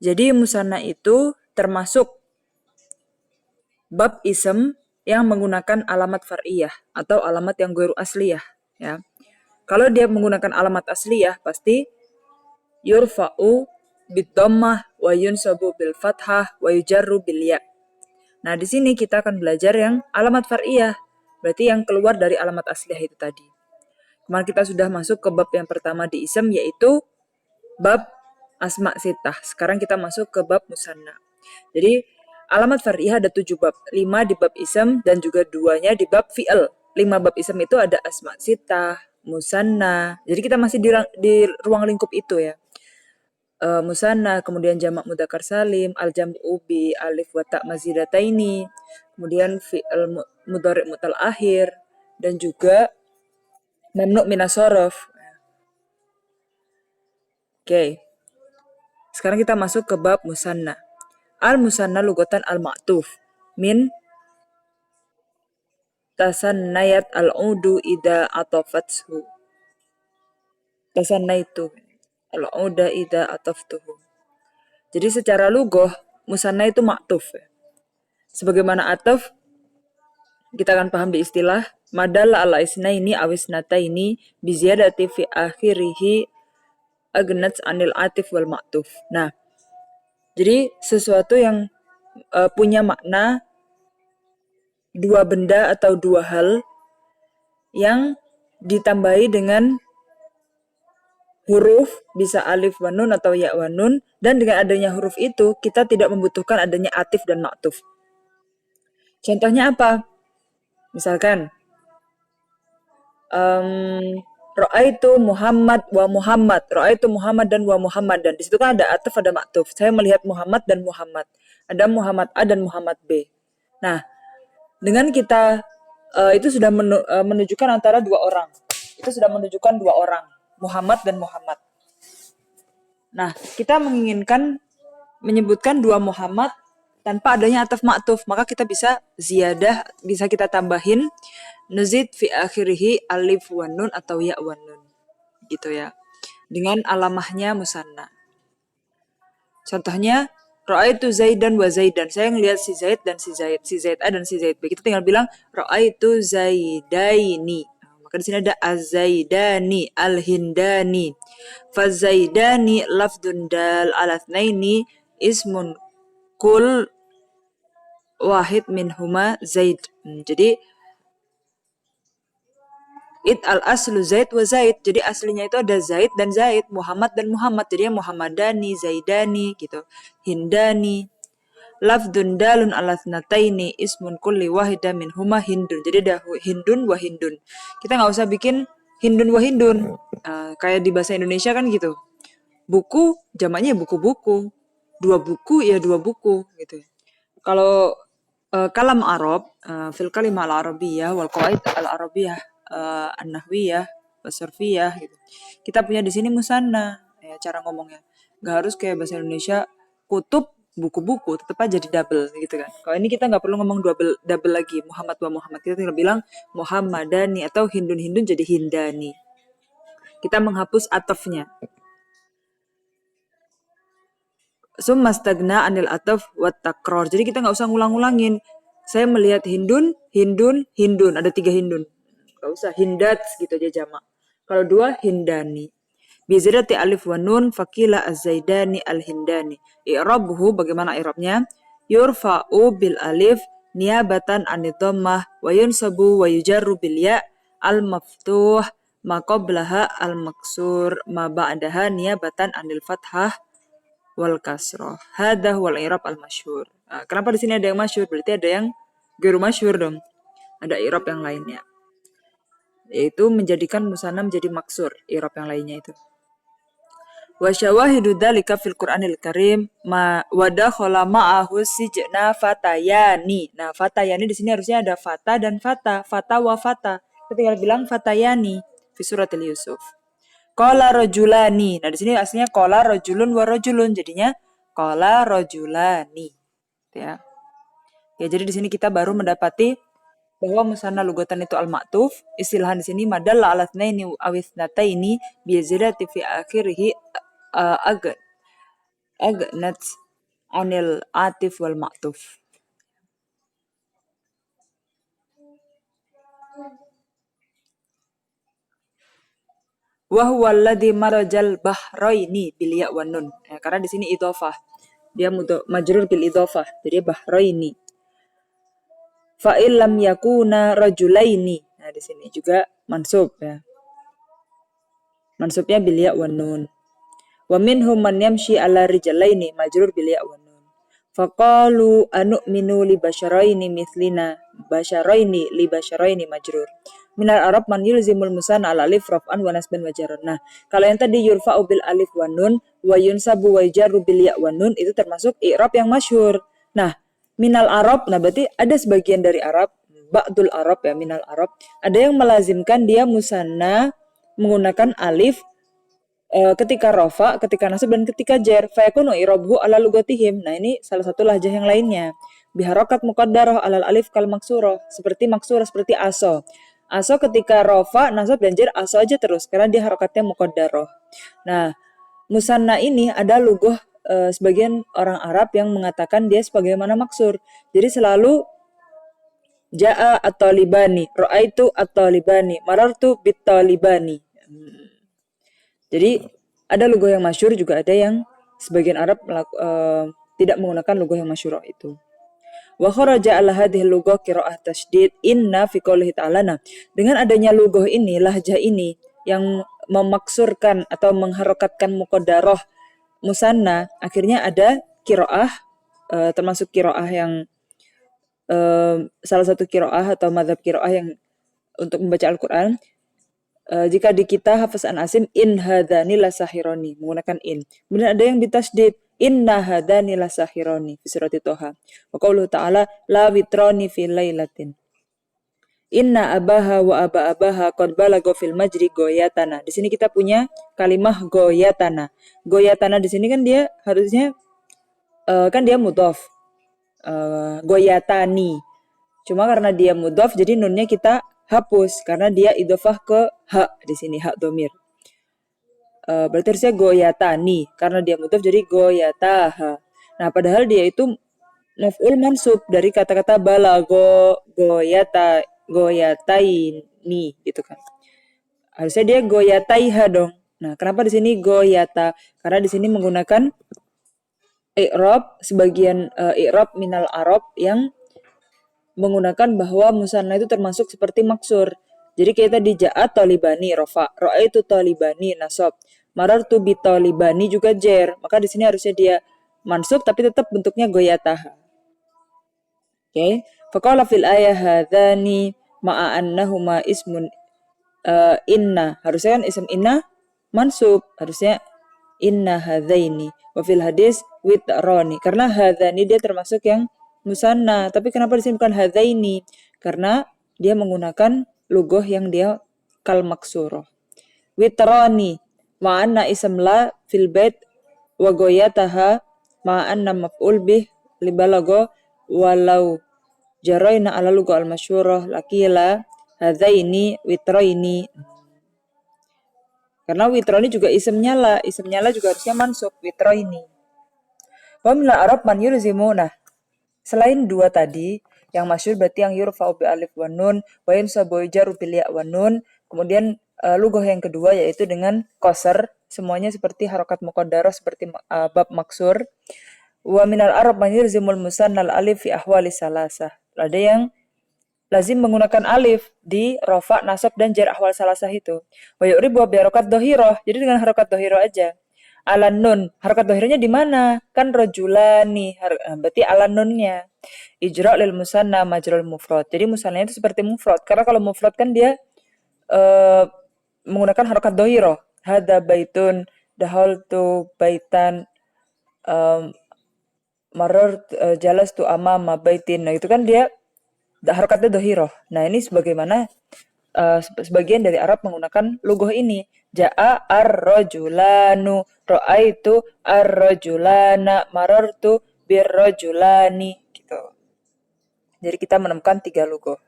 Jadi musanna itu termasuk bab ism yang menggunakan alamat far'iyah atau alamat yang ghairu asliyah, ya. Kalau dia menggunakan alamat asliyah pasti yurfa'u bid-dhammah wa yunsabu bil fathah wa yujarru bil ya. Nah, di sini kita akan belajar yang alamat far'iyah, berarti yang keluar dari alamat asliyah itu tadi. Kemarin kita sudah masuk ke bab yang pertama di ism, yaitu bab asma sitah. Sekarang kita masuk ke bab musanna. Jadi alamat far'iyah ada 7 bab, 5 di bab ism dan juga 2-nya di bab fi'il. 5 bab ism itu ada asma sitah, musanna. Jadi kita masih di ruang lingkup itu, ya. Musanna, kemudian jamak mudzakkar salim, al-jam'u bi alif wa ta mazidataini, kemudian fi'il mudhari' mutal akhir, dan juga mamnu' minas shorof. Oke. Sekarang kita masuk ke bab musanna. Al-musanna lugatan al-ma'tuf min tasannayat al-udu ida atafathu. Tasannaitu al-uda ida ataftuhu. Jadi secara lugoh musanna itu ma'tuf, ya. Sebagaimana ataf kita akan paham di istilah madalla ala isnaini awisnataini biziyadati fi akhirihi agnats anil atif wal ma'tuf. Nah, jadi sesuatu yang punya makna dua benda atau dua hal yang ditambahi dengan huruf, bisa alif wa nun atau ya wa nun, dan dengan adanya huruf itu kita tidak membutuhkan adanya atif dan ma'tuf. Contohnya apa? Misalkan Ra'aitu Muhammad wa Muhammad. Ra'aitu Muhammad dan wa Muhammad. Dan di situ kan ada ataf, ada ma'tuf. Saya melihat Muhammad dan Muhammad. Ada Muhammad A dan Muhammad B. Nah, dengan kita itu sudah menunjukkan antara dua orang. Itu sudah menunjukkan dua orang, Muhammad dan Muhammad. Nah, kita menginginkan menyebutkan dua Muhammad tanpa adanya ataf ma'tuf, maka kita bisa ziyadah, bisa kita tambahin nuzid fi akhirihi alif wa nun atau ya wa nun, gitu ya, dengan alamahnya musanna. Contohnya ra'aitu Zaidan wa Zaidan, saya ngelihat si Zaid dan si Zaid, si Zaid A dan si Zaid B. Kita tinggal bilang ra'aitu Zaidaini. Maka di sini ada az-Zaidani, al-Hindani. Fa-Zaidani lafdun dal ala tsnaini ismun kul wahid minhuma Zaid. Jadi al aslu Zaid wa Zaid. Jadi aslinya itu ada Zaid dan Zaid, Muhammad dan Muhammad. Jadi Muhammadani, Zaidani gitu. Hindani. Lafdun dalun ala thnataini ismun kulli wahida minhuma Hindun. Jadi ada Hindun wa Hindun. Kita nggak usah bikin Hindun wa Hindun. Kayak di bahasa Indonesia kan gitu. Buku jamaknya buku-buku. Dua buku ya dua buku gitu. Kalau kalam Arab, fil kalimah al-arabiyyah wal qawaid al-arabiyyah an-nahwiyah was-sarfiyah gitu. Kita punya di sini musanna, ya cara ngomongnya. Nggak harus kayak bahasa Indonesia kutub buku-buku, tetap aja di double gitu kan. Kalau ini kita nggak perlu ngomong double lagi, Muhammad wa Muhammad. Kita tinggal bilang Muhammadani atau Hindun-Hindun jadi Hindani. Kita menghapus atafnya. Summa stagna anil ataf wat takror. Jadi kita nggak usah ngulang-ngulangin. Saya melihat Hindun, Hindun, Hindun. Ada 3 Hindun. Nggak usah Hindats gitu aja jamak. Kalau 2 Hindani. Bizirati alif wa nun fakila az-Zaidani al-Hindani. I'rabuhu bagaimana i'rabnya? Yurfa'u bil alif niyabatan anid dhammah wa yunsabu wa yujarru bil ya al-maftuh ma qablaha al-maksur ma ba'daha niyabatan anil fathah wal kasroh. Hadha wal i'rab al masyhur. Kenapa di sini ada yang masyhur? Berarti ada yang ghairu masyhur dong. Ada i'rab yang lainnya. Yaitu menjadikan musanna menjadi maksur, i'rab yang lainnya itu. Wa syawahidu dzalika fil Qur'anil Karim ma wadakhala ma'ahu sijna fatayani. Nah, fatayani di sini harusnya ada fata dan fata, fata wa fata. Kita tinggal bilang fatayani fi suratil Yusuf. Qala rajulani. Nah, di sini aslinya qala rajulun wa rajulun, jadinya qala rajulani. Ya. Ya, jadi di sini kita baru mendapati bahwa musanna lugatan itu al-ma'tuf. Istilahan di sini madalla ala tsnaini aw itsnataini bi ziyadati fi akhirih aghnat anil atif wal ma'tuf. Wa huwa alladhi marajal bahraini bil ya wan nun. Ya, karena di sini idhofah. Dia majrur bil idhofah. Jadi bahraini. Fa illam yakuna rajulaini. Nah, di sini juga mansub ya. Mansubnya bil ya wan nun. Wa minhum man yamshi ala rijalaini majrur bil ya wan nun. Faqalu anu'minu li basyaraini mithlina basyaraini li basyaraini majrur. Minal Arab man yulzimul musanna al alif raf'an wa nasban wa jarran. Nah, kalau yang tadi yurfa'u bil alif wa nun wa yunsabu wa jarru bil ya wa nun itu termasuk i'rab yang masyhur. Nah, minal Arab, nah berarti ada sebagian dari Arab, ba'dul Arab ya, minal Arab, ada yang melazimkan dia musanna menggunakan alif ketika rofa, ketika nasab dan ketika jar. Fayakunu i'rabuhu ala lugatihim. Nah, ini salah satu lahjah yang lainnya. Biharakat muqaddarah alal alif kal maksurah, seperti maksurah, seperti aso. Aso ketika rofa, nasab dan jar aso aja terus karena dia harakatnya muqaddarah. Nah, musanna ini ada lugoh sebagian orang Arab yang mengatakan dia sebagaimana maksur. Jadi selalu ja'a at-talibani, ra'aitu at-talibani, marartu bit-talibani. Jadi ada lugoh yang masyhur, juga ada yang sebagian Arab tidak menggunakan lugoh yang masyhur itu. Wa kharaja ala hadhihi lughah qiraah tasydid inna fi qoulihi ta'ala. Nah, dengan adanya lughah ini, lahjah ini yang memaksurkan atau mengharokatkan muqaddarah musanna, akhirnya ada qiraah termasuk qiraah yang salah satu qiraah atau mazhab qiraah yang untuk membaca Al-Qur'an. Jika di kita hafaz an Asim in hadani lasahironi menggunakan in. Kemudian ada yang ditasydid inna hadani lasahironi fi surat Toha. Wa qauluhu ta'ala la witrani fi lailatin. Inna abaha wa aba abaha qad balagha fil majri goyatana. Di sini kita punya kalimah goyatana. Goyatana di sini kan dia harusnya kan dia mudhaf. Goyatani. Cuma karena dia mudhaf jadi nunnya kita hapus karena dia idhofah ke ha di sini, ha domir. Berarti harusnya goyatani karena dia mudhaf jadi goyataha. Nah, padahal dia itu maf'ul mansub dari kata-kata balago goyataini gitu kan. Harusnya dia goyataiha dong. Nah, kenapa di sini goyata? Karena di sini menggunakan i'rab sebagian i'rab minal Arab yang menggunakan bahwa musanna itu termasuk seperti maksur. Jadi kita di ja'at talibani rofa, ra'aitu talibani nasab, marartu bi talibani juga jer. Maka di sini harusnya dia mansub tapi tetap bentuknya goyataha. Oke. Faqala fil ayah hadzani ma'a annahuma ismun inna. Harusnya kan ism inna mansub, harusnya inna hadzaini. Wa fil hadis witrani. Karena hadzani dia termasuk yang musanna, tapi kenapa di sini bukan hadzaini? Karena dia menggunakan lugoh yang dia kal maksurah. Witrani wa anna ism la fil bait wa goyataha ma anna maf'ul bih libalago walau jaraina ala lugoh al masyurah lakila hadzaini witraini. Karena witrani juga isimnya la juga harusnya mansub witraini. Wa min al-Arab man yulzimu. Nah, selain dua tadi, yang masyhur berarti yang yurfa'u bi alif wa nun, wa yunsabu jaru bil ya wa nun. Kemudian lughah yang kedua yaitu dengan qasar, semuanya seperti harokat muqaddarah seperti bab maksur. Wa minal Arab man yulzimul musannal alif fi ahwali salasah. Ada yang lazim menggunakan alif di rofa, nasab dan jar ahwal salasah itu. Wa yu'ribu bi harokat dhahirah. Jadi dengan harokat dhahirah aja. Ala nun, harokat dhahiranya di mana? Kan rajulani, berarti ala nunnya. Ijra' lil musanna majrul mufrad. Jadi musannanya itu seperti mufrad. Karena kalau mufrad kan dia menggunakan harokat dhahirah. Hadza baitun, dahaltu baitan, marar jalastu amama baitin. Nah, itu kan dia harokatnya dhahirah. Nah, ini sebagaimana sebagian dari Arab menggunakan lugoh ini. Ja'a ar-rajulanu, ra'aitu ar-rajulana, marartu bir-rajulani gitu. Jadi kita menemukan 3 lugoh.